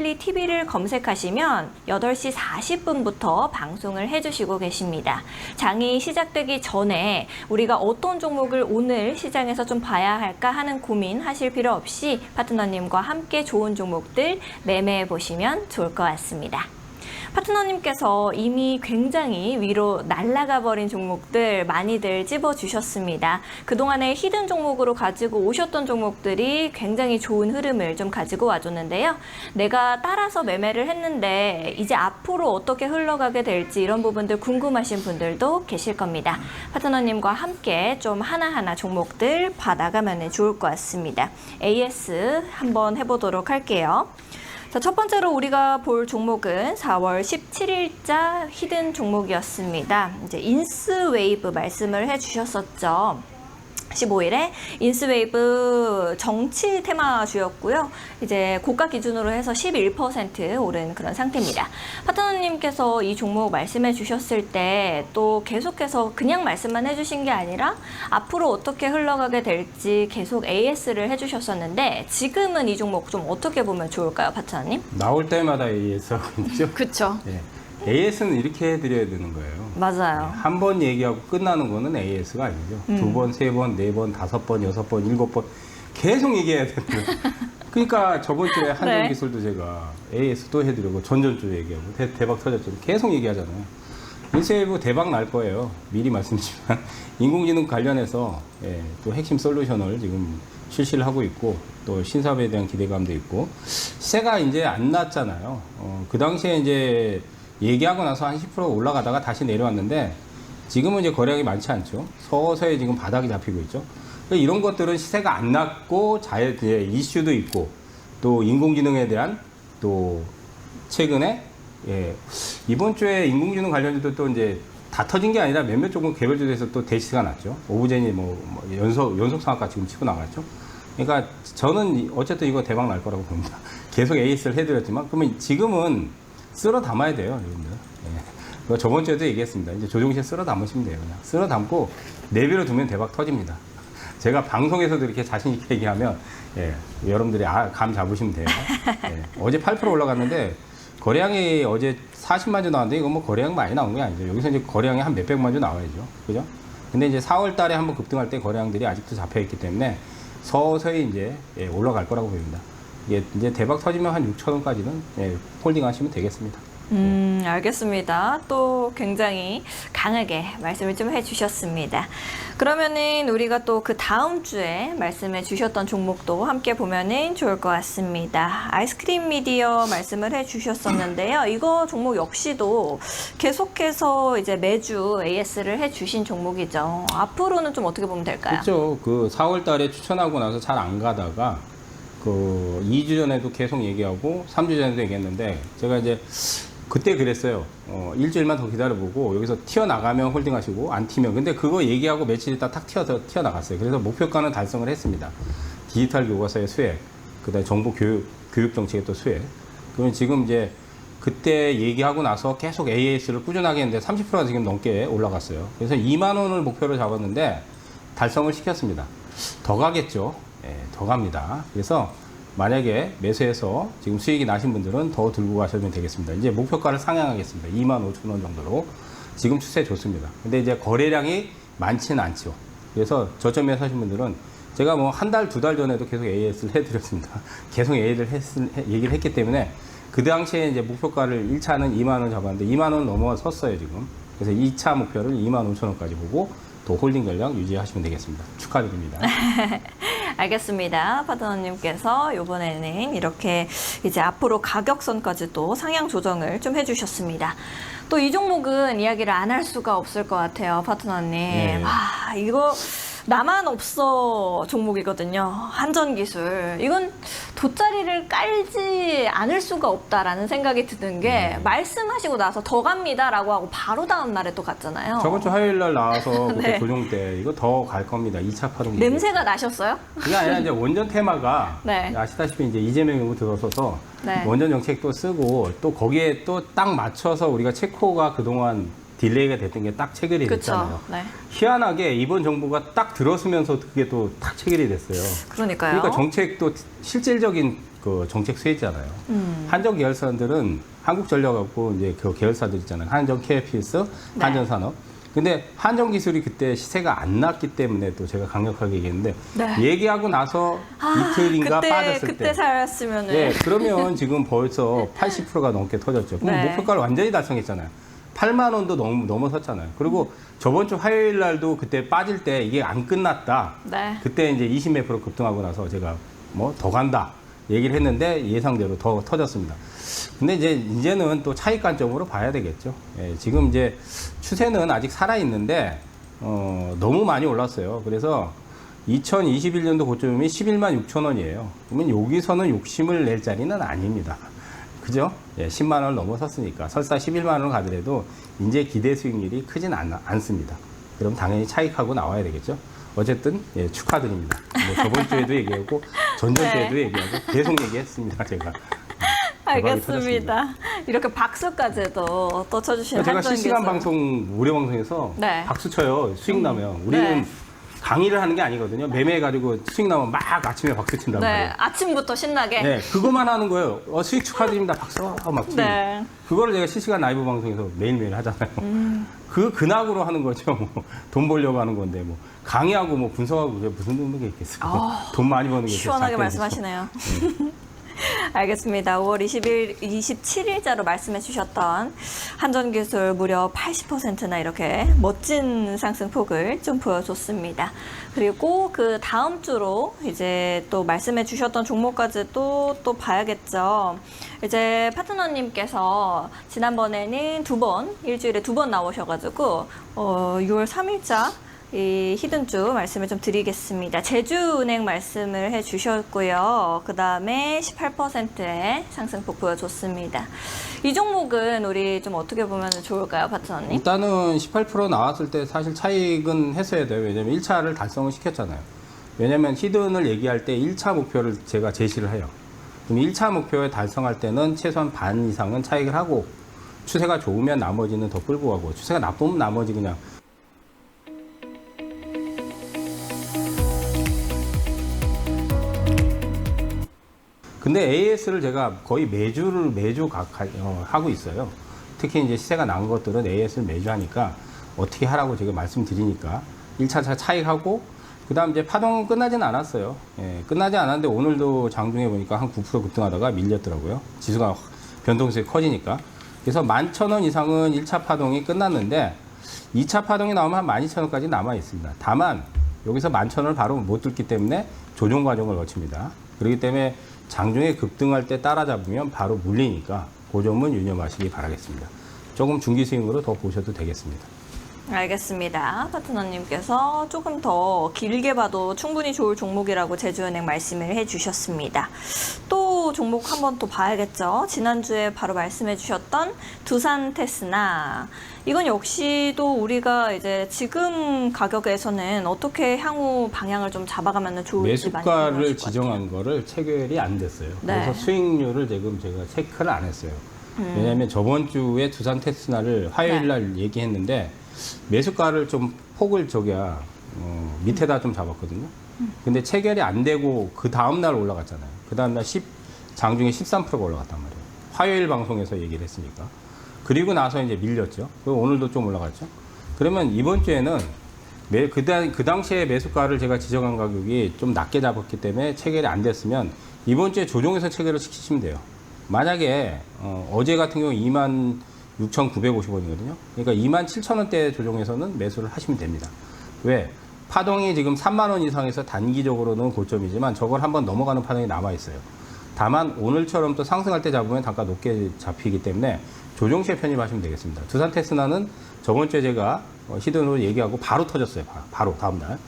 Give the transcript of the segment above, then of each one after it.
데일리 TV를 검색하시면 8시 40분부터 방송을 해주시고 계십니다. 장이 시작되기 전에 우리가 어떤 종목을 오늘 시장에서 좀 봐야 할까 하는 고민하실 필요 없이 파트너님과 함께 좋은 종목들 매매해 보시면 좋을 것 같습니다. 파트너님께서 이미 굉장히 위로 날아가 버린 종목들 많이들 찝어주셨습니다. 그동안에 히든 종목으로 가지고 오셨던 종목들이 굉장히 좋은 흐름을 좀 가지고 와줬는데요. 내가 따라서 매매를 했는데 이제 앞으로 어떻게 흘러가게 될지 이런 부분들 궁금하신 분들도 계실 겁니다. 파트너님과 함께 좀 하나하나 종목들 봐나가면 좋을 것 같습니다. AS 한번 해보도록 할게요. 자, 첫 번째로 우리가 볼 종목은 4월 17일자 히든 종목이었습니다. 이제 인스웨이브 말씀을 해주셨었죠. 15일에 인스웨이브 정치 테마주였고요. 이제 고가 기준으로 해서 11% 오른 그런 상태입니다. 파트너님께서 이 종목 말씀해 주셨을 때 또 계속해서 그냥 말씀만 해주신 게 아니라 앞으로 어떻게 흘러가게 될지 계속 AS를 해주셨었는데 지금은 이 종목 좀 어떻게 보면 좋을까요, 파트너님? 나올 때마다 AS 하고 있죠. 그쵸. 네. AS는 이렇게 해드려야 되는 거예요. 맞아요. 한 번 얘기하고 끝나는 거는 AS가 아니죠. 두 번, 세 번, 네 번, 다섯 번, 여섯 번, 일곱 번 계속 얘기해야 되는 거예요. 그러니까 저번 주에 한전기술도 제가 AS도 해드리고 전전주 얘기하고 대박 터졌죠. 계속 얘기하잖아요. 인스웨이브 대박 날 거예요. 미리 말씀드리지만 인공지능 관련해서 또 핵심 솔루션을 지금 실시를 하고 있고 또 신사업에 대한 기대감도 있고 시세가 이제 안 났잖아요. 그 당시에 이제 얘기하고 나서 한 10% 올라가다가 다시 내려왔는데 지금은 이제 거래량이 많지 않죠. 서서히 지금 바닥이 잡히고 있죠. 이런 것들은 시세가 안 났고 이슈도 있고 또 인공지능에 대한 또 최근에 이번 주에 인공지능 관련주도 또 이제 다 터진 게 아니라 몇몇 종목 개별주에서 또 대시가 났죠. 오브젠이 연속 상한가 지금 치고 나갔죠. 그러니까 저는 어쨌든 이거 대박 날 거라고 봅니다. 계속 AS를 해드렸지만 그러면 지금은 쓸어 담아야 돼요, 여러분들. 저번 주에도 얘기했습니다. 이제 조종실 쓸어 담으시면 돼요. 그냥 쓸어 담고 내비로 두면 대박 터집니다. 제가 방송에서도 이렇게 자신 있게 얘기하면 여러분들이 감 잡으시면 돼요. 어제 8% 올라갔는데 거래량이 어제 40만 주 나왔는데 이거 뭐 거래량 많이 나온 게 아니죠. 여기서 이제 거래량이 한 몇백만 주 나와야죠. 그죠? 근데 이제 4월 달에 한번 급등할 때 거래량들이 아직도 잡혀 있기 때문에 서서히 이제 올라갈 거라고 보입니다. 이제 대박 터지면 한 6천 원까지는 홀딩 하시면 되겠습니다. 알겠습니다. 또 굉장히 강하게 말씀을 좀 해주셨습니다. 그러면은 우리가 또 그 다음 주에 말씀해 주셨던 종목도 함께 보면은 좋을 것 같습니다. 아이스크림 미디어 말씀을 해 주셨었는데요. 이거 종목 역시도 계속해서 이제 매주 AS를 해 주신 종목이죠. 앞으로는 좀 어떻게 보면 될까요? 그렇죠. 그 4월 달에 추천하고 나서 잘 안 가다가 그 2주 전에도 계속 얘기하고 3주 전에도 얘기했는데 제가 이제 그때 그랬어요. 일주일만 더 기다려보고 여기서 튀어나가면 홀딩하시고 안 튀면 근데 그거 얘기하고 며칠 있다 탁 튀어나갔어요. 그래서 목표가는 달성을 했습니다. 디지털 교과서의 수혜, 그다음에 정보 교육 정책의 또 수혜. 그러면 지금 이제 그때 얘기하고 나서 계속 AS를 꾸준하게 했는데 30%가 지금 넘게 올라갔어요. 그래서 2만 원을 목표로 잡았는데 달성을 시켰습니다. 더 가겠죠. 더 갑니다. 그래서 만약에 매수해서 지금 수익이 나신 분들은 더 들고 가시면 되겠습니다. 이제 목표가를 상향하겠습니다. 25,000원 정도로. 지금 추세 좋습니다. 근데 이제 거래량이 많지는 않죠. 그래서 저점에 사신 분들은 제가 뭐 한 달, 두 달 전에도 계속 AS를 해드렸습니다. 계속 얘기를 했기 때문에 그 당시에 이제 목표가를 1차는 2만 원 잡았는데 2만 원 넘어섰어요, 지금. 그래서 2차 목표를 25,000원까지 보고 또 홀딩 전략 유지하시면 되겠습니다. 축하드립니다. 알겠습니다. 파트너님께서 이번에는 이렇게 이제 앞으로 가격선까지도 상향 조정을 좀 해주셨습니다. 또 이 종목은 이야기를 안 할 수가 없을 것 같아요, 파트너님. 네. 이거 나만 없어 종목이거든요. 한전기술. 이건 돗자리를 깔지 않을 수가 없다라는 생각이 드는 게 말씀하시고 나서 더 갑니다라고 하고 바로 다음 날에 또 갔잖아요. 저번 주 화요일 날 나와서 그때 네. 조정 때 이거 더 갈 겁니다. 2차 파동. 냄새가 나셨어요? 그게 아니라 이제 원전 테마가 네. 아시다시피 이제 이재명이 너무 들어서서 네. 원전 정책도 쓰고 또 거기에 또 딱 맞춰서 우리가 체코가 그동안 딜레이가 됐던 게 딱 체결이 됐잖아요. 네. 희한하게 이번 정부가 딱 들어서면서 그게 또 딱 체결이 됐어요. 그러니까요. 그러니까 정책도 실질적인 그 정책 수혜잖아요. 한전 계열사들은 한국전력하고 이제 그 계열사들 있잖아요. 한전, KFS, 네. 한전산업. 근데 한전기술이 그때 시세가 안 났기 때문에 또 제가 강력하게 얘기했는데 네. 얘기하고 나서 이틀인가 빠졌을 그때 때 살았으면은. 네, 그러면 지금 벌써 80%가 넘게 터졌죠. 그럼 네. 목표가를 완전히 달성했잖아요. 8만 원도 넘어섰잖아요. 그리고 저번 주 화요일 날도 그때 빠질 때 이게 안 끝났다. 네. 그때 이제 20몇 프로 급등하고 나서 제가 뭐 더 간다 얘기를 했는데 예상대로 더 터졌습니다. 근데 이제는 또 차익 관점으로 봐야 되겠죠. 예, 지금 이제 추세는 아직 살아 있는데 너무 많이 올랐어요. 그래서 2021년도 고점이 11만 6천 원이에요. 그러면 여기서는 욕심을 낼 자리는 아닙니다. 그죠? 예, 10만 원을 넘어섰으니까 설사 11만 원을 가더라도 이제 기대 수익률이 크진 않습니다. 그럼 당연히 차익하고 나와야 되겠죠. 어쨌든 예, 축하드립니다. 뭐 저번 주에도 얘기하고 전전주에도 네. 얘기하고 계속 얘기했습니다. 제가. 알겠습니다. 이렇게 박수까지도 또 쳐주시는 제가 한전 실시간 교수. 방송 무료 방송에서 네. 박수 쳐요. 수익 나면 우리는 네. 강의를 하는 게 아니거든요. 매매해가지고 수익 나면 막 아침에 박수 친다고. 네, 아침부터 신나게. 네, 그것만 하는 거예요. 수익 축하드립니다. 박수 막 치고. 네. 그거를 제가 실시간 라이브 방송에서 매일매일 하잖아요. 그 근학으로 하는 거죠. 뭐 돈 벌려고 하는 건데 뭐 강의하고 뭐 분석하고 그게 무슨 의미가 있겠어요. 돈 많이 버는 게 시원하게 장땡이죠. 말씀하시네요. 알겠습니다. 5월 27일자로 말씀해 주셨던 한전기술 무려 80%나 이렇게 멋진 상승폭을 좀 보여줬습니다. 그리고 그 다음 주로 이제 또 말씀해 주셨던 종목까지도 또 봐야겠죠. 이제 파트너님께서 지난번에는 일주일에 두 번 나오셔가지고 6월 3일자 이 히든주 말씀을 좀 드리겠습니다. 제주은행 말씀을 해주셨고요. 그 다음에 18%의 상승폭 보여줬습니다. 이 종목은 우리 좀 어떻게 보면 좋을까요, 파트너님? 일단은 18% 나왔을 때 사실 차익은 했어야 돼요. 왜냐면 1차를 달성을 시켰잖아요. 왜냐면 히든을 얘기할 때 1차 목표를 제가 제시를 해요. 그럼 1차 목표에 달성할 때는 최소한 반 이상은 차익을 하고 추세가 좋으면 나머지는 더 끌고 가고 추세가 나쁘면 나머지 그냥 근데 AS를 제가 거의 매주 하고 있어요. 특히 이제 시세가 난 것들은 AS를 매주 하니까 어떻게 하라고 제가 말씀드리니까 1차 차익하고 그 다음 이제 파동은 끝나진 않았어요. 예, 끝나지 않았는데 오늘도 장중에 보니까 한 9% 급등하다가 밀렸더라고요. 지수가 변동성이 커지니까. 그래서 11,000원 이상은 1차 파동이 끝났는데 2차 파동이 나오면 한 12,000원까지 남아 있습니다. 다만 여기서 11,000원을 바로 못 뚫기 때문에 조정 과정을 거칩니다. 그렇기 때문에 장중에 급등할 때 따라잡으면 바로 물리니까 그 점은 유념하시기 바라겠습니다. 조금 중기 스윙으로 더 보셔도 되겠습니다. 알겠습니다. 파트너님께서 조금 더 길게 봐도 충분히 좋을 종목이라고 제주은행 말씀을 해주셨습니다. 또 종목 한번 또 봐야겠죠. 지난주에 바로 말씀해 주셨던 두산테스나 이건 역시 또 우리가 이제 지금 가격에서는 어떻게 향후 방향을 좀 잡아가면 좋을지 많이 매수가를 궁금하실 것 지정한 거를 체결이 안 됐어요. 네. 그래서 수익률을 지금 제가 체크를 안 했어요. 왜냐하면 저번 주에 두산테스나를 화요일 날 얘기했는데 매수가를 좀 폭을 밑에다 좀 잡았거든요. 근데 체결이 안 되고 그 다음날 올라갔잖아요. 그 다음날 장중에 13%가 올라갔단 말이에요. 화요일 방송에서 얘기를 했으니까. 그리고 나서 이제 밀렸죠. 그리고 오늘도 좀 올라갔죠. 그러면 이번 주에는 그 당시에 매수가를 제가 지정한 가격이 좀 낮게 잡았기 때문에 체결이 안 됐으면 이번 주에 조정해서 체결을 시키시면 돼요. 만약에 어제 같은 경우 26,950원이거든요. 그러니까 27,000원대 조정해서는 매수를 하시면 됩니다. 왜? 파동이 지금 3만 원 이상에서 단기적으로는 고점이지만 저걸 한번 넘어가는 파동이 남아 있어요. 다만 오늘처럼 또 상승할 때 잡으면 단가 높게 잡히기 때문에 조정 시에 편입하시면 되겠습니다. 두산테스나는 저번 주에 제가 히든으로 얘기하고 바로 터졌어요. 바로 다음날.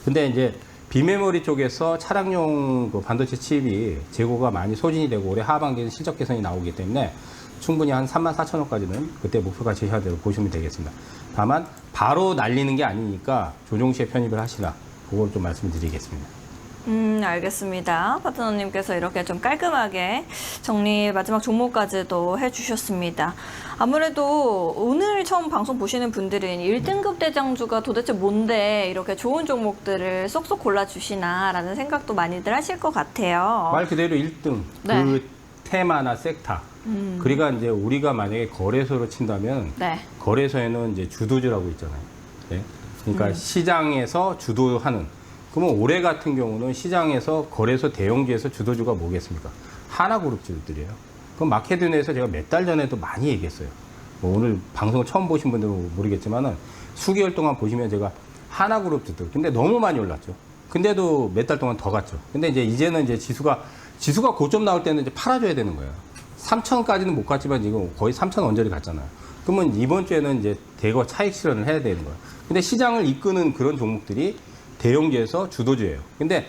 근데 이제 비메모리 쪽에서 차량용 그 반도체 칩이 재고가 많이 소진이 되고 올해 하반기에는 실적 개선이 나오기 때문에 충분히 한 34,000원까지는 그때 목표가 제시하대로 보시면 되겠습니다. 다만 바로 날리는 게 아니니까 조정 시에 편입을 하시라. 그걸 좀 말씀드리겠습니다. 알겠습니다. 파트너님께서 이렇게 좀 깔끔하게 정리 마지막 종목까지도 해주셨습니다. 아무래도 오늘 처음 방송 보시는 분들은 1등급 대장주가 도대체 뭔데 이렇게 좋은 종목들을 쏙쏙 골라주시나라는 생각도 많이들 하실 것 같아요. 말 그대로 1등 네. 그 테마나 섹터. 그러니까 이제 우리가 만약에 거래소로 친다면 네. 거래소에는 이제 주도주라고 있잖아요. 네? 그러니까 시장에서 주도하는. 그러면 올해 같은 경우는 시장에서 거래소 대형주에서 주도주가 뭐겠습니까? 하나그룹주들이에요. 그럼 마케드에서 제가 몇 달 전에도 많이 얘기했어요. 뭐 오늘 방송을 처음 보신 분들은 모르겠지만은 수개월 동안 보시면 제가 하나그룹주들. 근데 너무 많이 올랐죠. 근데도 몇 달 동안 더 갔죠. 근데 이제는 이제 지수가 고점 나올 때는 이제 팔아줘야 되는 거예요. 3천까지는 못 갔지만 지금 거의 3천 언저리 갔잖아요. 그러면 이번 주에는 이제 대거 차익 실현을 해야 되는 거예요. 근데 시장을 이끄는 그런 종목들이 대형주에서 주도주예요. 근데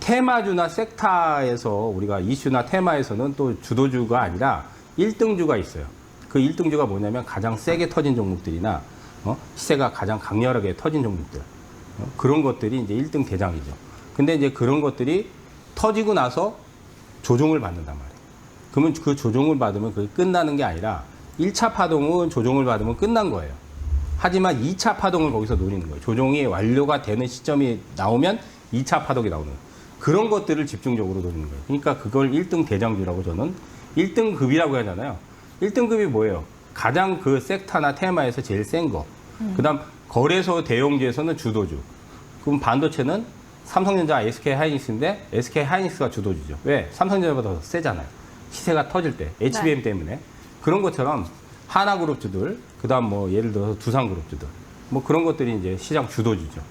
테마주나 섹터에서 우리가 이슈나 테마에서는 또 주도주가 아니라 1등주가 있어요. 그 1등주가 뭐냐면 가장 세게 터진 종목들이나 시세가 가장 강렬하게 터진 종목들. 그런 것들이 이제 1등 대장이죠. 근데 이제 그런 것들이 터지고 나서 조종을 받는단 말이에요. 그러면 그 조종을 받으면 그게 끝나는 게 아니라 1차 파동은 조종을 받으면 끝난 거예요. 하지만 2차 파동을 거기서 노리는 거예요. 조종이 완료가 되는 시점이 나오면 2차 파동이 나오는 거예요. 그런 것들을 집중적으로 노리는 거예요. 그러니까 그걸 1등 대장주라고 저는 1등급이라고 하잖아요. 1등급이 뭐예요? 가장 그 섹터나 테마에서 제일 센 거. 그다음 거래소 대형주에서는 주도주. 그럼 반도체는 삼성전자, SK하이닉스인데 SK하이닉스가 주도주죠. 왜? 삼성전자보다 더 세잖아요. 시세가 터질 때 HBM 때문에. 그런 것처럼 하나그룹주들, 그다음 뭐 예를 들어서 두산그룹주들, 뭐 그런 것들이 이제 시장 주도주죠.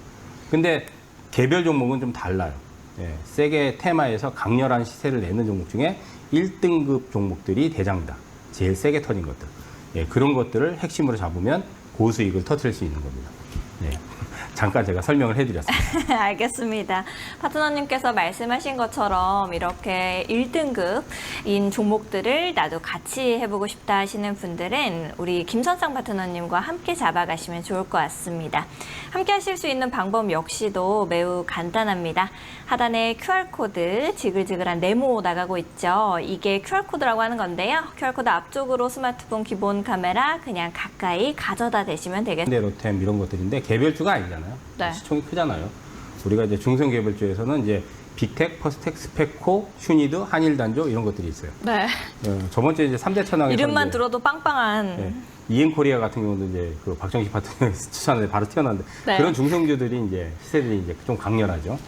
근데 개별 종목은 좀 달라요. 예, 세게 테마에서 강렬한 시세를 내는 종목 중에 1등급 종목들이 대장이다. 제일 세게 터진 것들. 예, 그런 것들을 핵심으로 잡으면 고수익을 터뜨릴 수 있는 겁니다. 예, 잠깐 제가 설명을 해드렸습니다. 알겠습니다. 파트너님께서 말씀하신 것처럼 이렇게 1등급인 종목들을 나도 같이 해보고 싶다 하시는 분들은 우리 김선상 파트너님과 함께 잡아가시면 좋을 것 같습니다. 함께 하실 수 있는 방법 역시도 매우 간단합니다. 하단에 QR코드 지글지글한 네모 나가고 있죠. 이게 QR코드라고 하는 건데요. QR코드 앞쪽으로 스마트폰 기본 카메라 그냥 가까이 가져다 대시면 되겠습니다. 로템 이런 것들인데 개별주가 아니잖아요. 네. 시총이 크잖아요. 우리가 이제 중소형 개별주에서는 이제 빅텍, 퍼스텍, 스페코, 슈니드, 한일단조 이런 것들이 있어요. 네. 저번 주에 이제 3대 천왕에서 이름만 들어도 빵빵한. 네, 이엔코리아 같은 경우도 이제 그 박정식 파트너 추천에 바로 튀어나왔는데 네. 그런 중성주들이 이제 시세들이 이제 좀 강렬하죠.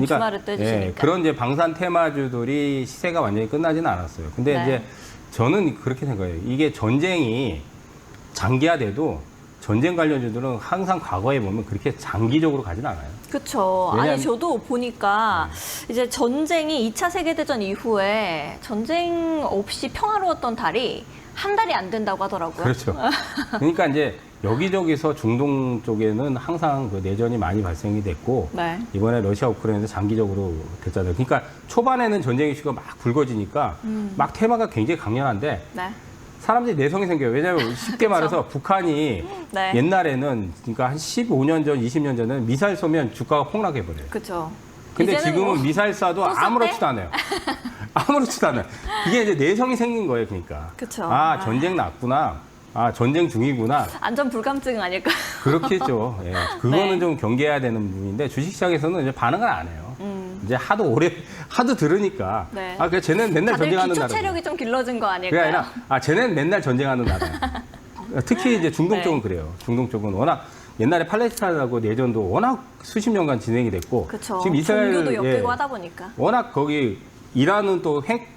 주말을 또 해주시니까. 그런 이제 방산 테마주들이 시세가 완전히 끝나지는 않았어요. 근데 네. 이제 저는 그렇게 생각해요. 이게 전쟁이 장기화돼도 전쟁 관련주들은 항상 과거에 보면 그렇게 장기적으로 가진 않아요. 그렇죠. 왜냐하면- 아니 저도 보니까 이제 전쟁이 2차 세계대전 이후에 전쟁 없이 평화로웠던 달이 한 달이 안 된다고 하더라고요. 그렇죠. 그러니까 이제 여기저기서 중동 쪽에는 항상 그 내전이 많이 발생이 됐고 네. 이번에 러시아 우크라이나에서 장기적으로 됐잖아요. 그러니까 초반에는 전쟁 이슈가 막 불거지니까 막 테마가 굉장히 강렬한데 네. 사람들이 내성이 생겨요. 왜냐하면 쉽게 말해서 북한이 네. 옛날에는 그러니까 한 15년 전, 20년 전에는 미사일 쏘면 주가가 폭락해버려요. 그렇죠. 근데 이제는 지금은 뭐 미사일 쏴도 또 쐈대? 아무렇지도 않아요. 아무렇지도 않아요. 이게 이제 내성이 생긴 거예요, 그러니까. 그쵸. 아, 전쟁 났구나. 아, 전쟁 중이구나. 안전 불감증 아닐까? 그렇겠죠. 예. 그거는 네. 좀 경계해야 되는 부분인데 주식시장에서는 이제 반응을 안 해요. 이제 하도 들으니까. 네. 아, 그래, 쟤는 맨날 다들 전쟁하는 기초 나라. 체력이 좀 길러진 거 그게 아닐까요? 아니라, 아, 쟤는 맨날 전쟁하는 나라야. 특히 이제 중동 네. 쪽은 그래요. 중동 쪽은 워낙 옛날에 팔레스타인하고 내전도 워낙 수십 년간 진행이 됐고. 그렇죠. 지금 이스라엘. 종교도 엮이고 예, 하다 보니까. 워낙 거기 이란은 또 핵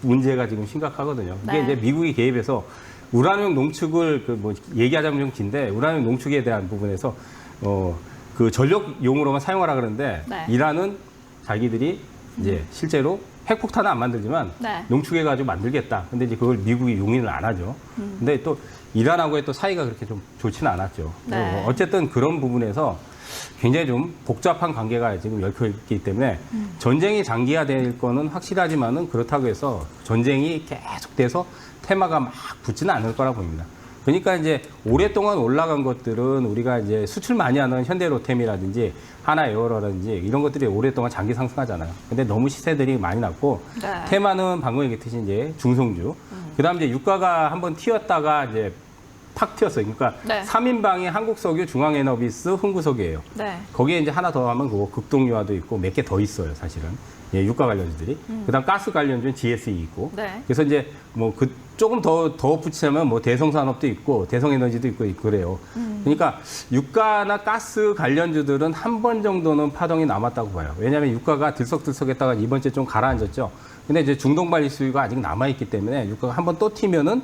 문제가 지금 심각하거든요. 이게 네. 이제 미국이 개입해서 우라늄 농축을 그 뭐 얘기하자면 좀 긴데 우라늄 농축에 대한 부분에서 그 전력용으로만 사용하라 그러는데 네. 이란은 자기들이 이제 실제로 핵폭탄은 안 만들지만 네. 농축해가지고 만들겠다. 근데 이제 그걸 미국이 용인을 안 하죠. 근데 또 이란하고의 또 사이가 그렇게 좀 좋지는 않았죠. 네. 어쨌든 그런 부분에서 굉장히 좀 복잡한 관계가 지금 얽혀 있기 때문에 전쟁이 장기화될 거는 확실하지만은 그렇다고 해서 전쟁이 계속돼서 테마가 막 붙지는 않을 거라 보입니다. 그러니까 이제 오랫동안 올라간 것들은 우리가 이제 수출 많이 하는 현대로템이라든지 하나에어로라든지 이런 것들이 오랫동안 장기 상승하잖아요. 근데 너무 시세들이 많이 났고 네. 테마는 방금 얘기했듯이 이제 중성주. 그다음 이제 유가가 한번 튀었다가 이제 팍 튀었어요. 그러니까 네. 3인방이 한국석유, 중앙에너비스, 흥구석유예요. 네. 거기에 이제 하나 더 하면 그거 극동유화도 있고 몇 개 더 있어요, 사실은. 예, 유가 관련주들이. 그다음 가스 관련주는 GSE 있고. 네. 그래서 이제 뭐 그 조금 더 붙이자면 뭐 대성산업도 있고 대성에너지도 있고 그래요. 그러니까 유가나 가스 관련주들은 한 번 정도는 파동이 남았다고 봐요. 왜냐하면 유가가 들썩들썩했다가 이번 주에 좀 가라앉았죠. 근데 이제 중동 발리 수요가 아직 남아 있기 때문에 유가가 한 번 또 튀면은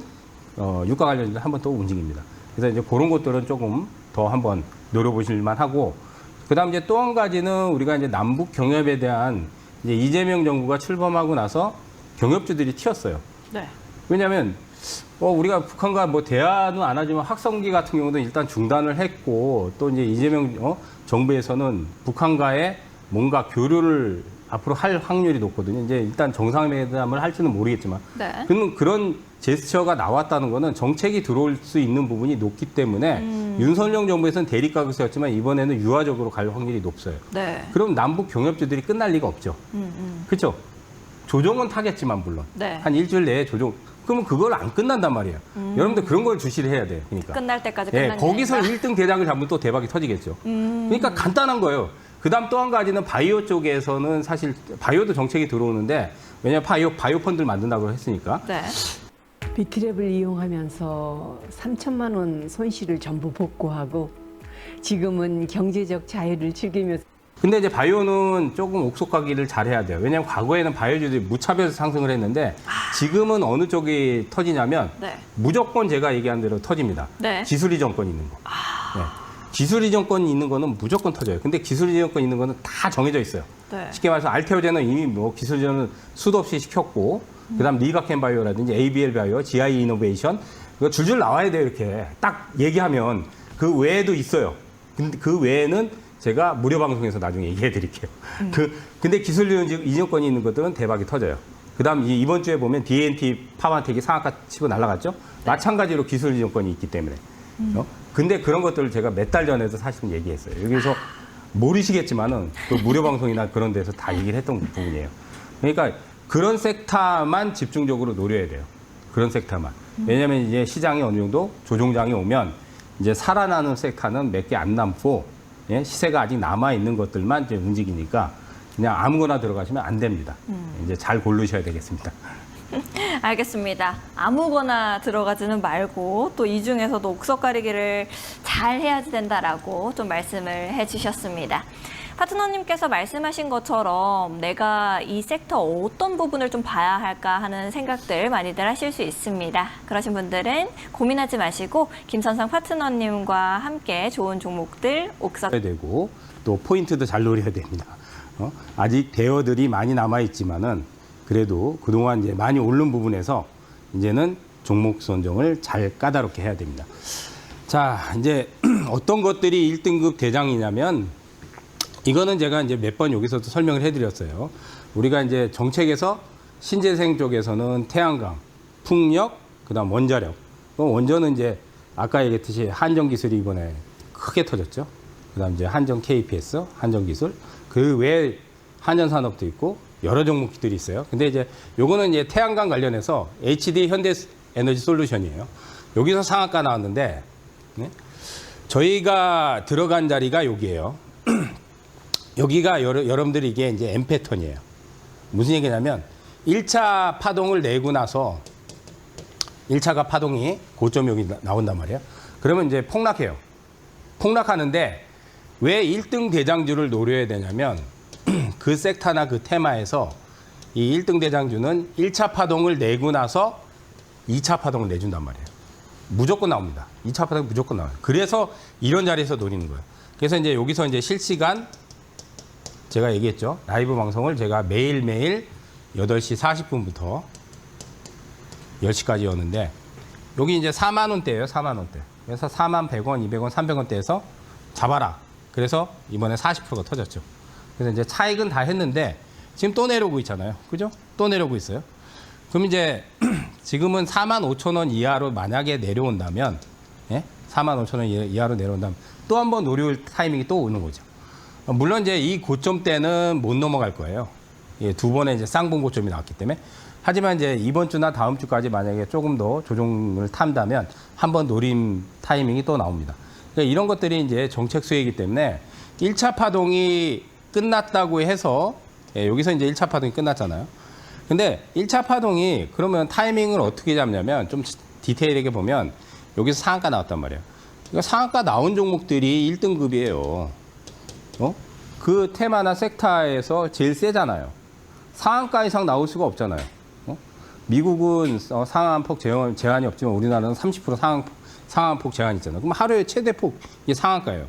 유가 관련주들 한 번 또 움직입니다. 그래서 이제 그런 것들은 조금 더 한번 노려보실 만하고. 그다음 이제 또 한 가지는 우리가 이제 남북 경협에 대한 이제 이재명 정부가 출범하고 나서 경협주들이 튀었어요. 네. 왜냐하면 우리가 북한과 뭐 대화는 안 하지만 확성기 같은 경우도 일단 중단을 했고 또 이제 이재명 정부에서는 북한과의 뭔가 교류를 앞으로 할 확률이 높거든요. 이제 일단 정상회담을 할지는 모르겠지만 네. 그런 제스처가 나왔다는 거는 정책이 들어올 수 있는 부분이 높기 때문에 윤석열 정부에서는 대립각을 세웠지만 이번에는 유화적으로 갈 확률이 높아요. 네. 그럼 남북 경협주들이 끝날 리가 없죠. 그렇죠? 조정은 타겠지만 물론 네. 한 일주일 내에 조정. 그러면 그걸 안 끝난단 말이에요. 여러분들 그런 걸 주시를 해야 돼요. 그러니까 끝날 때까지 예, 끝난 거기서 일이니까. 1등 대장을 잡으면 또 대박이 터지겠죠. 그러니까 간단한 거예요. 그다음 또 한 가지는 바이오 쪽에서는 사실 바이오도 정책이 들어오는데 왜냐하면 바이오 펀드를 만든다고 했으니까. 네. 비트랩을 이용하면서 3천만 원 손실을 전부 복구하고 지금은 경제적 자유를 즐기면서 근데 이제 바이오는 조금 옥석가기를 잘해야 돼요. 왜냐하면 과거에는 바이오주들이 무차별 상승을 했는데 지금은 어느 쪽이 터지냐면 네. 무조건 제가 얘기한 대로 터집니다. 네. 기술 이전권이 있는 거. 네. 기술 이전권이 있는 거는 무조건 터져요. 근데 기술 이전권이 있는 거는 다 정해져 있어요. 네. 쉽게 말해서 알테오제는 이미 뭐 기술 이전을 수도 없이 시켰고 그다음 리가켄 바이오라든지 ABL 바이오, GI 이노베이션 이거 줄줄 나와야 돼요. 이렇게 딱 얘기하면 그 외에도 있어요. 근데 그 외에는 제가 무료 방송에서 나중에 얘기해 드릴게요. 근데 기술 이전권이 있는 것들은 대박이 터져요. 그다음 이번 주에 보면 DNT 파마텍이 상한가 치고 날아갔죠. 마찬가지로 기술 이전권이 있기 때문에. 근데 그런 것들을 제가 몇 달 전에도 사실은 얘기했어요. 여기서 모르시겠지만은 그 무료 방송이나 그런 데서 다 얘기를 했던 부분이에요. 그러니까 그런 섹터만 집중적으로 노려야 돼요. 그런 섹터만. 왜냐하면 이제 시장이 어느 정도 조종장이 오면 이제 살아나는 섹터는 몇 개 안 남고 예? 시세가 아직 남아 있는 것들만 이제 움직이니까 그냥 아무거나 들어가시면 안 됩니다. 이제 잘 고르셔야 되겠습니다. 알겠습니다. 아무거나 들어가지는 말고 또 이 중에서도 옥석 가리기를 잘 해야 된다라고 좀 말씀을 해주셨습니다. 파트너님께서 말씀하신 것처럼 내가 이 섹터 어떤 부분을 좀 봐야 할까 하는 생각들 많이들 하실 수 있습니다. 그러신 분들은 고민하지 마시고 김선상 파트너님과 함께 좋은 종목들 옥석 해야 되고 또 포인트도 잘 노려야 됩니다. 아직 대여들이 많이 남아 있지만은 그래도 그동안 이제 많이 오른 부분에서 이제는 종목 선정을 잘 까다롭게 해야 됩니다. 자, 이제 어떤 것들이 1등급 대장이냐면 이거는 제가 이제 몇 번 여기서도 설명을 해드렸어요. 우리가 이제 정책에서 신재생 쪽에서는 태양광, 풍력, 그다음 원자력. 원전은 이제 아까 얘기했듯이 한전기술이 이번에 크게 터졌죠. 그다음 이제 한전 KPS, 한전기술. 그 외에 한전산업도 있고 여러 종목들이 있어요. 근데 이제 요거는 이제 태양광 관련해서 HD 현대에너지 솔루션이에요. 여기서 상한가 나왔는데 네? 저희가 들어간 자리가 여기예요. 여기가 여러분들이 이게 이제 M 패턴이에요. 무슨 얘기냐면 1차 파동을 내고 나서 1차가 파동이 고점 여기 나온단 말이에요. 그러면 이제 폭락해요. 폭락하는데 왜 1등 대장주를 노려야 되냐면 그 섹터나 그 테마에서 이 1등 대장주는 1차 파동을 내고 나서 2차 파동을 내준단 말이에요. 무조건 나옵니다. 2차 파동 무조건 나와요. 그래서 이런 자리에서 노리는 거예요. 그래서 이제 여기서 이제 실시간 제가 얘기했죠. 라이브 방송을 제가 매일매일 8시 40분부터 10시까지 여는데 여기 이제 4만 원대예요. 4만 원대. 그래서 4만 100원, 200원, 300원대에서 잡아라. 그래서 이번에 40%가 터졌죠. 그래서 이제 차익은 다 했는데 지금 또 내려오고 있잖아요. 그죠? 또 내려오고 있어요. 그럼 이제 지금은 4만 5천 원 이하로 만약에 내려온다면 예? 45,000원 이하로 내려온다면 또 한 번 노려올 타이밍이 또 오는 거죠. 물론 이제 이 고점대는 못 넘어갈 거예요. 예, 두 번의 이제 쌍봉 고점이 나왔기 때문에. 하지만 이제 이번 주나 다음 주까지 만약에 조금 더 조정을 탄다면 한 번 노림 타이밍이 또 나옵니다. 그러니까 이런 것들이 이제 정책 수혜이기 때문에 1차 파동이 끝났다고 해서 예, 여기서 이제 1차 파동이 끝났잖아요. 근데 1차 파동이 그러면 타이밍을 어떻게 잡냐면 좀 디테일하게 보면 여기서 상한가 나왔단 말이에요. 그러니까 상한가 나온 종목들이 1등급이에요. 그 테마나 섹터에서 제일 세잖아요. 상한가 이상 나올 수가 없잖아요. 미국은 상한폭 제한이 없지만 우리나라는 30% 상한폭 제한이 있잖아요. 그럼 하루에 최대폭 이게 상한가예요.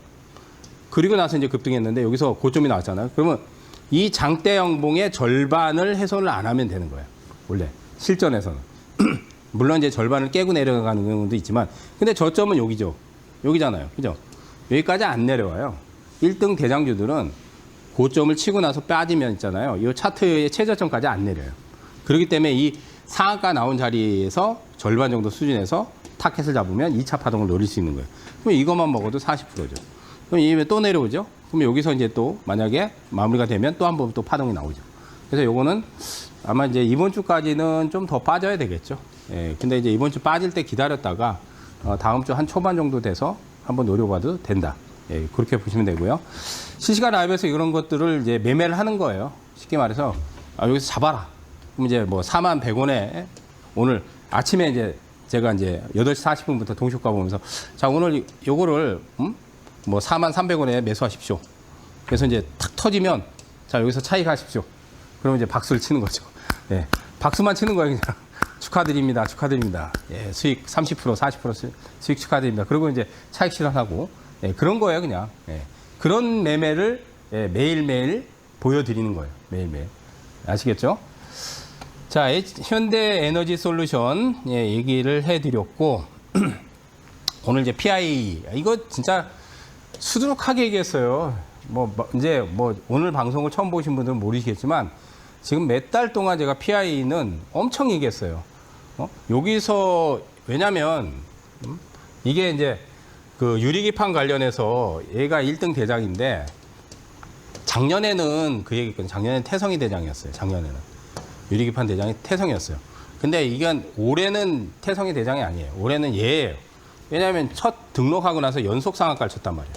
그리고 나서 이제 급등했는데 여기서 고점이 나왔잖아요. 그러면 이 장대 양봉의 절반을 해소를 안 하면 되는 거예요. 원래 실전에서는. 물론 이제 절반을 깨고 내려가는 경우도 있지만 근데 저점은 여기죠. 여기잖아요. 그죠? 여기까지 안 내려와요. 1등 대장주들은 고점을 치고 나서 빠지면 있잖아요. 이 차트의 최저점까지 안 내려요. 그렇기 때문에 이 상한가 나온 자리에서 절반 정도 수준에서 타켓을 잡으면 2차 파동을 노릴 수 있는 거예요. 그럼 이것만 먹어도 40%죠. 그럼 이후에 또 내려오죠. 그럼 여기서 이제 또 만약에 마무리가 되면 또 한 번 또 파동이 나오죠. 그래서 요거는 아마 이제 이번 주까지는 좀 더 빠져야 되겠죠. 예, 근데 이제 이번 주 빠질 때 기다렸다가 다음 주 한 초반 정도 돼서 한번 노려봐도 된다. 예, 그렇게 보시면 되고요. 실시간 라이브에서 이런 것들을 이제 매매를 하는 거예요. 쉽게 말해서 여기서 잡아라. 그럼 이제 뭐 41,100원에 오늘 아침에 이제 제가 이제 8시 40분부터 동시효과 보면서 자 오늘 요거를 뭐 43,300원에 매수하십시오. 그래서 이제 탁 터지면 자 여기서 차익하십시오. 그러면 이제 박수를 치는 거죠. 예, 박수만 치는 거예요 그냥. 축하드립니다. 축하드립니다. 예, 수익 30% 40% 수익 축하드립니다. 그리고 이제 차익 실현하고 예, 그런 거예요 그냥. 예, 그런 매매를 예, 매일매일 보여드리는 거예요. 매일매일. 아시겠죠? 자, 현대에너지솔루션 예, 얘기를 해드렸고 오늘 이제 PI 이거 진짜 수두룩하게 얘기했어요. 이제 오늘 방송을 처음 보신 분들은 모르시겠지만 지금 몇 달 동안 제가 PI는 엄청 얘기했어요. 여기서 왜냐면 이게 이제 그 유리기판 관련해서 얘가 1등 대장인데 작년에는 그 얘기했거든요. 작년에는 태성이 대장이었어요. 작년에는 유리기판 대장이 태성이었어요. 근데 이건 올해는 태성이 대장이 아니에요. 올해는 얘예요. 왜냐하면 첫 등록하고 나서 연속 상한가를 쳤단 말이에요.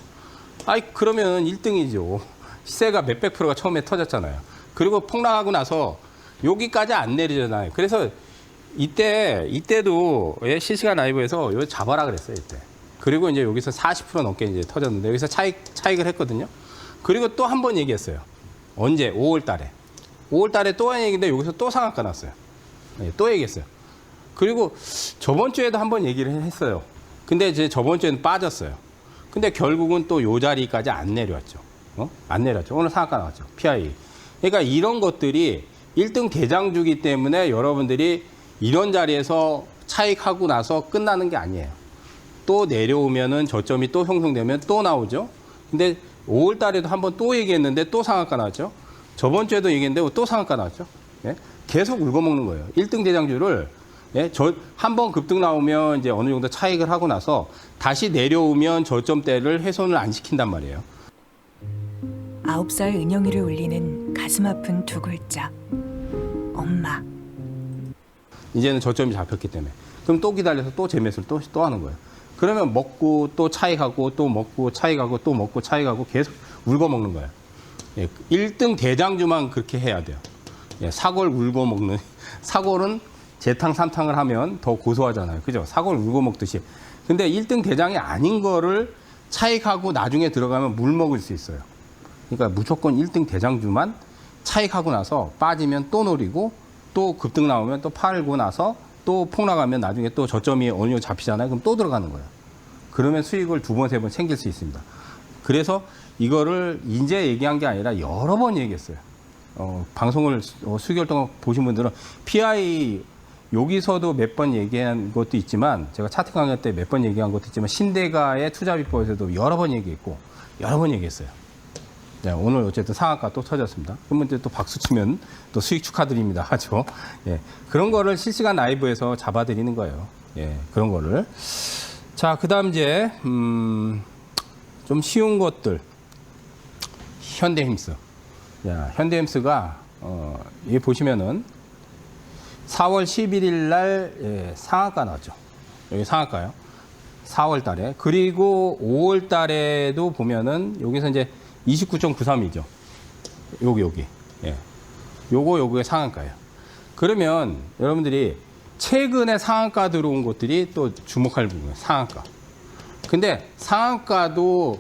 그러면 1등이죠. 시세가 몇백 프로가 처음에 터졌잖아요. 그리고 폭락하고 나서 여기까지 안 내리잖아요. 그래서 이때도 실시간 라이브에서 이거 잡아라 그랬어요. 이때. 그리고 이제 여기서 40% 넘게 이제 터졌는데 여기서 차익을 했거든요. 그리고 또 한 번 얘기했어요. 언제? 5월 달에. 5월 달에 또 한 얘기인데 여기서 또 상한가 났어요. 네, 또 얘기했어요. 그리고 저번 주에도 한 번 얘기를 했어요. 근데 이제 저번 주에는 빠졌어요. 근데 결국은 또 요 자리까지 안 내려왔죠. 안 내려왔죠. 오늘 상한가 나왔죠. PI. 그러니까 이런 것들이 1등 대장주기 때문에 여러분들이 이런 자리에서 차익하고 나서 끝나는 게 아니에요. 또 내려오면은 저점이 또 형성되면 또 나오죠. 근데 5월 달에도 한번 또 얘기했는데 또 상한가 나왔죠. 저번 주에도 얘기했는데 또 상한가 나왔죠. 예? 계속 울고먹는 거예요. 1등 대장주를 예? 한 번 급등 나오면 이제 어느 정도 차익을 하고 나서 다시 내려오면 저점대를 훼손을 안 시킨단 말이에요. 9살 은영이를 울리는 가슴 아픈 두 글자. 엄마. 이제는 저점이 잡혔기 때문에. 그럼 또 기다려서 또 재매수를 또 하는 거예요. 그러면 먹고 또 차익하고 또 먹고 차익하고 또 먹고 차익하고 계속 울고 먹는 거예요. 예, 1등 대장주만 그렇게 해야 돼요. 예, 사골 울고 먹는. 사골은 재탕 삼탕을 하면 더 고소하잖아요. 그죠? 사골 울고 먹듯이. 근데 1등 대장이 아닌 거를 차익하고 나중에 들어가면 물 먹을 수 있어요. 그러니까 무조건 1등 대장주만 차익하고 나서 빠지면 또 노리고 또 급등 나오면 또 팔고 나서 또 폭락하면 나중에 또 저점이 어느 정도 잡히잖아요. 그럼 또 들어가는 거예요. 그러면 수익을 2번, 3번 챙길 수 있습니다. 그래서 이거를 이제 얘기한 게 아니라 여러 번 얘기했어요. 방송을 수개월 동안 보신 분들은 PI 여기서도 몇 번 얘기한 것도 있지만 제가 차트 강의 때 몇 번 얘기한 것도 있지만 신대가의 투자비법에서도 여러 번 얘기했고 여러 번 얘기했어요. 네, 오늘 어쨌든 상한가 또 터졌습니다. 그러면 이제 또 박수 치면 또 수익 축하드립니다 하죠. 예, 그런 거를 실시간 라이브에서 잡아드리는 거예요. 예, 그런 거를. 자, 그다음 이제 좀 쉬운 것들. 현대힘스. 야, 현대힘스가 여기 보시면은 4월 11일 날 상한가 나왔죠. 여기 상한가요. 4월 달에. 그리고 5월 달에도 보면은 여기서 이제 29.93이죠. 여기. 예. 요거의 상한가예요. 그러면 여러분들이 최근에 상한가 들어온 것들이 또 주목할 부분이에요. 상한가. 근데 상한가도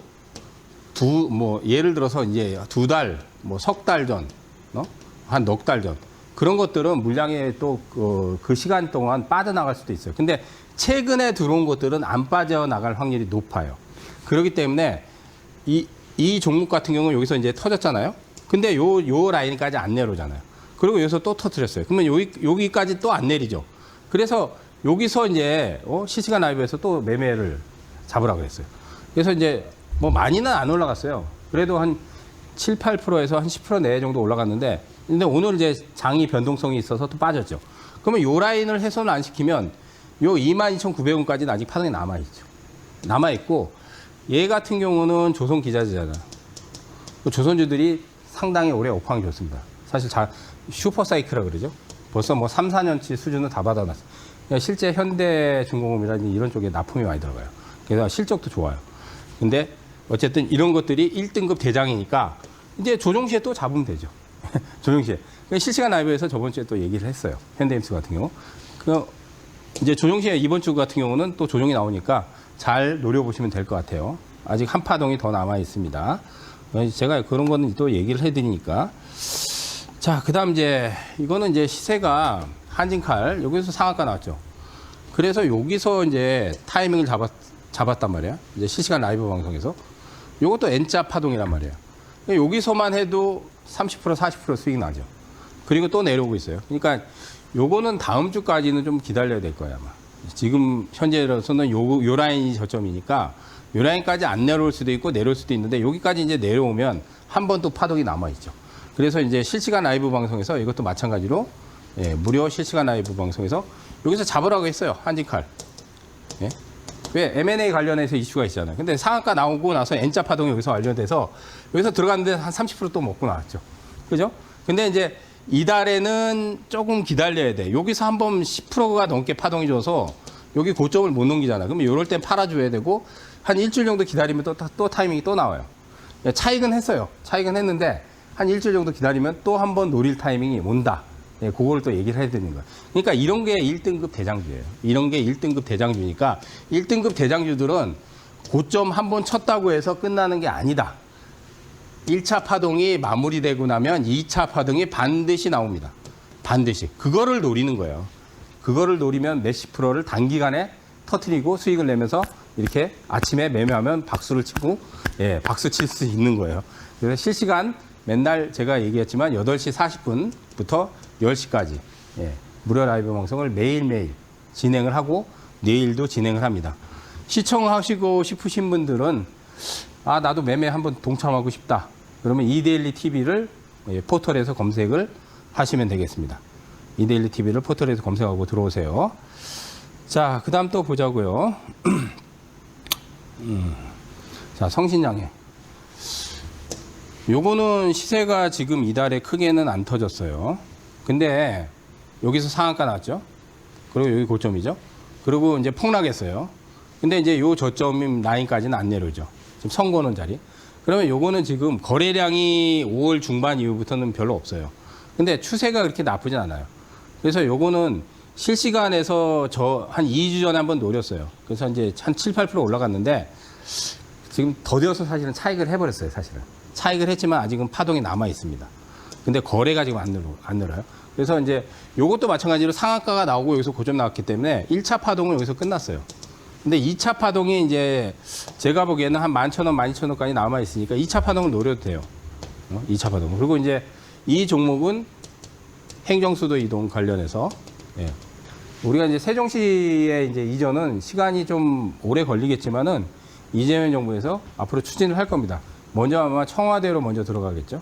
예를 들어서 이제 2달, 석 달 전, 한 넉 달 전. 그런 것들은 물량이 또 그 시간 동안 빠져나갈 수도 있어요. 근데 최근에 들어온 것들은 안 빠져나갈 확률이 높아요. 그렇기 때문에 이 종목 같은 경우는 여기서 이제 터졌잖아요. 근데 요 라인까지 안 내려오잖아요. 그리고 여기서 또 터뜨렸어요. 그러면 여기까지 또 안 내리죠. 그래서 여기서 이제 실시간 라이브에서 또 매매를 잡으라고 했어요. 그래서 이제 많이는 안 올라갔어요. 그래도 한 7, 8%에서 한 10% 내외 정도 올라갔는데, 근데 오늘 이제 장이 변동성이 있어서 또 빠졌죠. 그러면 요 라인을 훼손을 안 시키면 요 22,900원까지는 아직 파동이 남아있죠. 남아있고, 얘 같은 경우는 조선 기자재잖아요. 조선주들이 상당히 오래 업황이 좋습니다. 사실 슈퍼사이클이라고 그러죠. 벌써 3, 4년치 수준은 다 받아놨어요. 실제 현대중공업이라든지 이런 쪽에 납품이 많이 들어가요. 그래서 실적도 좋아요. 근데 어쨌든 이런 것들이 1등급 대장이니까 이제 조정시에 또 잡으면 되죠. 조정시에. 실시간 라이브에서 저번 주에 또 얘기를 했어요. 현대힘스 같은 경우. 이제 조정시에 이번 주 같은 경우는 또 조정이 나오니까 잘 노려보시면 될 것 같아요. 아직 한 파동이 더 남아 있습니다. 제가 그런 거는 또 얘기를 해드리니까. 자, 그 다음 이거는 이제 시세가 한진칼, 여기서 상한가 나왔죠. 그래서 여기서 이제 타이밍을 잡았단 말이야. 이제 실시간 라이브 방송에서. 요것도 N자 파동이란 말이에요. 여기서만 해도 30%, 40% 수익 나죠. 그리고 또 내려오고 있어요. 그러니까 요거는 다음 주까지는 좀 기다려야 될 거예요, 아마. 지금 현재로서는 요 라인이 저점이니까 요 라인까지 안 내려올 수도 있고 내려올 수도 있는데 여기까지 이제 내려오면 한 번 또 파동이 남아있죠. 그래서 이제 실시간 라이브 방송에서 이것도 마찬가지로 무료 실시간 라이브 방송에서 여기서 잡으라고 했어요. 한진칼. 예? 왜? M&A 관련해서 이슈가 있잖아요. 근데 상한가 나오고 나서 N자 파동이 여기서 완료돼서 여기서 들어갔는데 한 30% 또 먹고 나왔죠. 그죠? 근데 이제 이달에는 조금 기다려야 돼. 여기서 한번 10%가 넘게 파동이 줘서 여기 고점을 못 넘기잖아. 그러면 이럴 땐 팔아줘야 되고 한 일주일 정도 기다리면 또 타이밍이 또 나와요. 차익은 했어요. 차익은 했는데 한 일주일 정도 기다리면 또 한 번 노릴 타이밍이 온다. 그거를 또 얘기를 해야 되는 거예요. 그러니까 이런 게 1등급 대장주예요. 이런 게 1등급 대장주니까 1등급 대장주들은 고점 한 번 쳤다고 해서 끝나는 게 아니다. 1차 파동이 마무리되고 나면 2차 파동이 반드시 나옵니다. 반드시. 그거를 노리는 거예요. 그거를 노리면 몇십 프로를 단기간에 터트리고 수익을 내면서 이렇게 아침에 매매하면 박수를 치고, 박수 칠 수 있는 거예요. 그래서 실시간 맨날 제가 얘기했지만 8시 40분부터 10시까지 무료 라이브 방송을 매일매일 진행을 하고 내일도 진행을 합니다. 시청하시고 싶으신 분들은 나도 매매 한번 동참하고 싶다. 그러면 이데일리 TV를 포털에서 검색을 하시면 되겠습니다. 이데일리 TV를 포털에서 검색하고 들어오세요. 자, 그 다음 또 보자고요. 자, 성신양해. 요거는 시세가 지금 이달에 크게는 안 터졌어요. 근데 여기서 상한가 나왔죠. 그리고 여기 고점이죠. 그리고 이제 폭락했어요. 근데 이제 요 저점 라인까지는 안 내려오죠. 지금 선거는 자리. 그러면 요거는 지금 거래량이 5월 중반 이후부터는 별로 없어요. 근데 추세가 그렇게 나쁘진 않아요. 그래서 요거는 실시간에서 한 2주 전에 한번 노렸어요. 그래서 이제 한 7, 8% 올라갔는데 지금 더뎌서 사실은 차익을 해버렸어요, 사실은. 차익을 했지만 아직은 파동이 남아 있습니다. 근데 거래가 지금 안 늘어요. 그래서 이제 요것도 마찬가지로 상한가가 나오고 여기서 고점 나왔기 때문에 1차 파동은 여기서 끝났어요. 근데 2차 파동이 이제 제가 보기에는 한 11,000원, 12,000원까지 남아 있으니까 2차 파동을 노려도 돼요. 2차 파동. 그리고 이제 이 종목은 행정수도 이동 관련해서 우리가 이제 세종시의 이제 이전은 시간이 좀 오래 걸리겠지만은 이재명 정부에서 앞으로 추진을 할 겁니다. 먼저 아마 청와대로 먼저 들어가겠죠.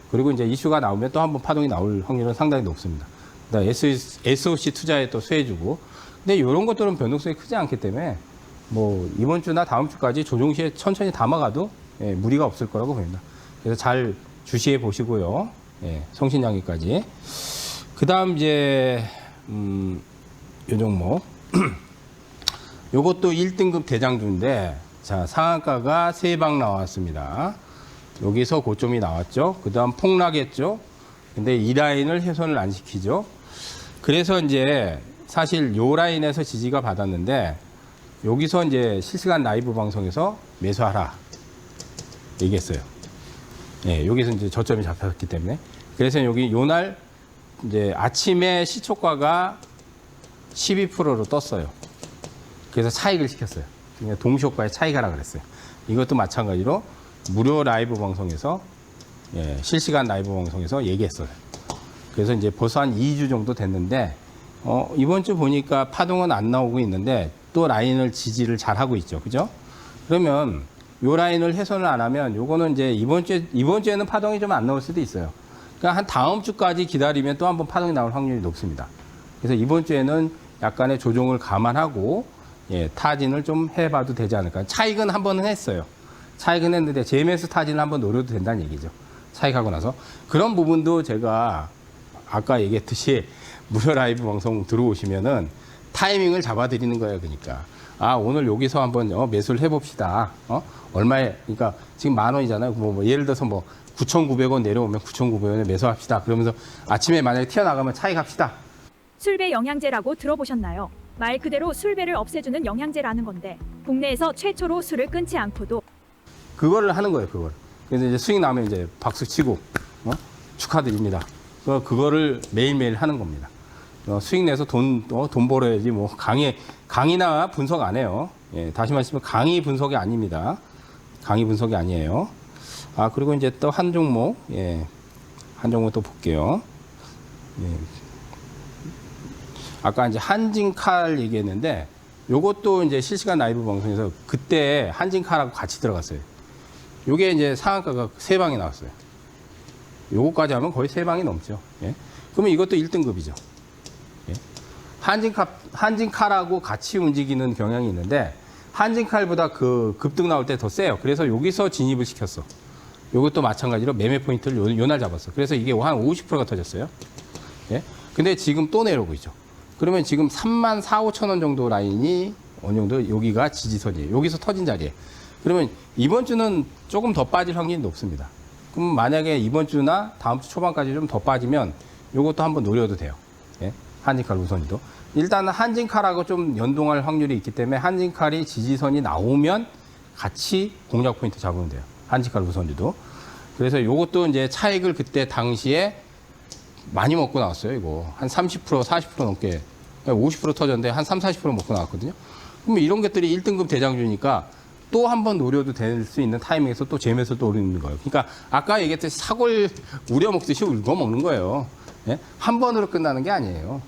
그리고 이제 이슈가 나오면 또 한번 파동이 나올 확률은 상당히 높습니다. 그다음에 SOC 투자에 또 수혜주고. 근데 이런 것들은 변동성이 크지 않기 때문에 뭐 이번 주나 다음 주까지 조정 시에 천천히 담아가도 예, 무리가 없을 거라고 봅니다. 그래서 잘 주시해 보시고요. 예, 성신양기까지. 그다음 이제 요 종목. 요것도 1등급 대장주인데 자, 상한가가 3방 나왔습니다. 여기서 고점이 나왔죠. 그다음 폭락했죠. 근데 이 라인을 훼손을 안 시키죠. 그래서 이제 사실 요 라인에서 지지가 받았는데 여기서 이제 실시간 라이브 방송에서 매수하라 얘기했어요. 예, 여기서 이제 저점이 잡혔기 때문에. 그래서 여기 요날 이제 아침에 시초가가 12%로 떴어요. 그래서 차익을 시켰어요. 동시효과의 차익하라 그랬어요. 이것도 마찬가지로 무료 라이브 방송에서 예, 실시간 라이브 방송에서 얘기했어요. 그래서 이제 벌써 한 2주 정도 됐는데 이번 주 보니까 파동은 안 나오고 있는데 또 라인을 지지를 잘 하고 있죠. 그죠? 그러면 요 라인을 훼손을 안 하면 요거는 이제 이번 주에는 파동이 좀 안 나올 수도 있어요. 그러니까 한 다음 주까지 기다리면 또 한번 파동이 나올 확률이 높습니다. 그래서 이번 주에는 약간의 조정을 감안하고 예, 타진을 좀 해봐도 되지 않을까. 차익은 한 번은 했어요. 차익은 했는데 재매수 타진을 한번 노려도 된다는 얘기죠. 차익하고 나서. 그런 부분도 제가 아까 얘기했듯이 무료 라이브 방송 들어오시면은 타이밍을 잡아드리는 거예요. 그러니까. 아, 오늘 여기서 한번 매수를 해봅시다. 얼마에, 그러니까 지금 10,000원이잖아요. 뭐 예를 들어서 뭐 9,900원 내려오면 9,900원에 매수합시다. 그러면서 아침에 만약에 튀어나가면 차익합시다. 술배 영양제라고 들어보셨나요? 말 그대로 술배를 없애주는 영양제라는 건데 국내에서 최초로 술을 끊지 않고도 그거를 하는 거예요, 그걸. 그래서 이제 수익 나면 이제 박수 치고, 축하드립니다. 그거를 매일매일 하는 겁니다. 수익 내서 돈 벌어야지, 뭐, 강의나 분석 안 해요. 예, 다시 말씀드리면 강의 분석이 아닙니다. 강의 분석이 아니에요. 아, 그리고 이제 또 한 종목, 예, 한 종목 또 볼게요. 예. 아까 이제 한진칼 얘기했는데, 요것도 이제 실시간 라이브 방송에서 그때 한진칼하고 같이 들어갔어요. 요게 이제 상한가가 3방이 나왔어요. 요거까지 하면 거의 3방이 넘죠. 예. 그러면 이것도 1등급이죠. 예. 한진칼하고 같이 움직이는 경향이 있는데, 한진칼보다 그 급등 나올 때 더 세요. 그래서 여기서 진입을 시켰어. 요것도 마찬가지로 매매 포인트를 요날 잡았어. 그래서 이게 한 50%가 터졌어요. 예. 근데 지금 또 내려오고 있죠. 그러면 지금 34,000~35,000원 정도 라인이 어느 정도 여기가 지지선이에요. 여기서 터진 자리에. 그러면 이번 주는 조금 더 빠질 확률이 높습니다. 그럼 만약에 이번 주나 다음 주 초반까지 좀 더 빠지면 이것도 한번 노려도 돼요. 예? 한진칼 우선이도. 일단은 한진칼하고 좀 연동할 확률이 있기 때문에 한진칼이 지지선이 나오면 같이 공략 포인트 잡으면 돼요. 한진칼 우선이도. 그래서 이것도 이제 차익을 그때 당시에 많이 먹고 나왔어요, 이거. 한 30%, 40% 넘게. 50% 터졌는데 한 30~40% 먹고 나왔거든요. 그러면 이런 것들이 1등급 대장주니까 또 한 번 노려도 될 수 있는 타이밍에서 또 재면서 또 오르는 거예요. 그러니까 아까 얘기했듯이 사골 우려 먹듯이 울고 먹는 거예요. 예? 한 번으로 끝나는 게 아니에요.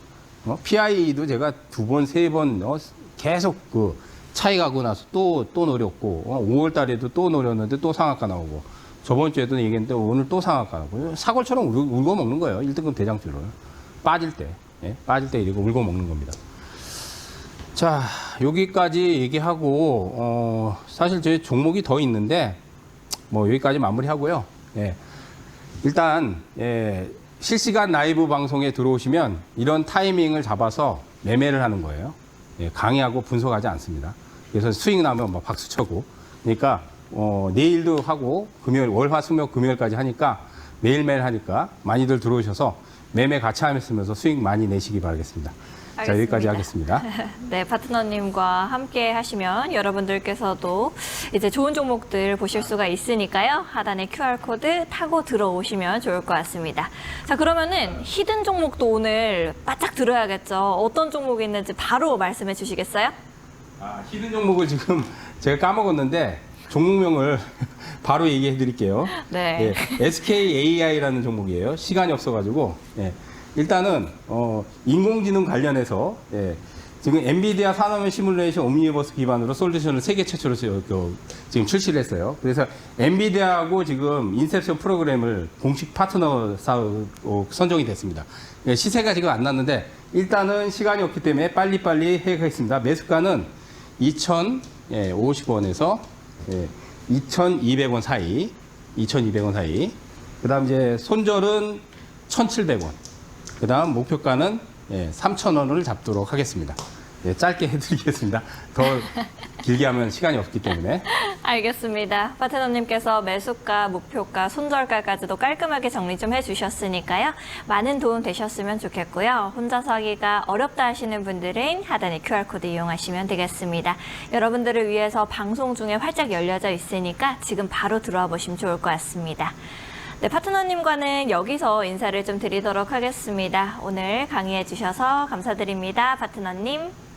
PI도 제가 2번, 3번 계속 그 차익하고 나서 또 노렸고, 5월 달에도 또 노렸는데 또 상한가 나오고, 저번 주에도 얘기했는데 오늘 또 상한가 나오고, 사골처럼 울고 먹는 거예요. 1등급 대장주를. 빠질 때. 예? 빠질 때 이러고 울고 먹는 겁니다. 자, 여기까지 얘기하고, 사실 저희 종목이 더 있는데, 뭐, 여기까지 마무리하고요. 예. 일단, 예, 실시간 라이브 방송에 들어오시면 이런 타이밍을 잡아서 매매를 하는 거예요. 예, 강의하고 분석하지 않습니다. 그래서 수익 나면 막 박수 쳐고. 그러니까, 내일도 하고, 금요일, 월, 화, 수, 목, 금요일까지 하니까, 매일매일 하니까 많이들 들어오셔서 매매 같이 하면서 수익 많이 내시기 바라겠습니다. 자, 여기까지 하겠습니다. 네, 파트너님과 함께 하시면 여러분들께서도 이제 좋은 종목들 보실 수가 있으니까요. 하단에 QR코드 타고 들어오시면 좋을 것 같습니다. 자, 그러면은 히든 종목도 오늘 바짝 들어야겠죠. 어떤 종목이 있는지 바로 말씀해 주시겠어요? 아, 히든 종목을 지금 제가 까먹었는데 종목명을 바로 얘기해 드릴게요. 네. 예, SKAI라는 종목이에요. 시간이 없어가지고. 예. 일단은 인공지능 관련해서 예, 지금 엔비디아 산업의 시뮬레이션 옴니버스 기반으로 솔루션을 세계 최초로 지금 출시를 했어요. 그래서 엔비디아하고 지금 인셉션 프로그램을 공식 파트너 선정이 됐습니다. 예, 시세가 지금 안 났는데 일단은 시간이 없기 때문에 빨리빨리 해가겠습니다. 매수가는 2,000 50원에서 2,200원 사이. 2,200원 사이. 그다음 이제 손절은 1,700원. 그다음 목표가는 3,000원을 잡도록 하겠습니다. 짧게 해드리겠습니다. 더 길게 하면 시간이 없기 때문에. 알겠습니다. 파트너님께서 매수가, 목표가, 손절가까지도 깔끔하게 정리 좀 해주셨으니까요. 많은 도움 되셨으면 좋겠고요. 혼자서 하기가 어렵다 하시는 분들은 하단에 QR코드 이용하시면 되겠습니다. 여러분들을 위해서 방송 중에 활짝 열려져 있으니까 지금 바로 들어와 보시면 좋을 것 같습니다. 네, 파트너님과는 여기서 인사를 좀 드리도록 하겠습니다. 오늘 강의해 주셔서 감사드립니다. 파트너님.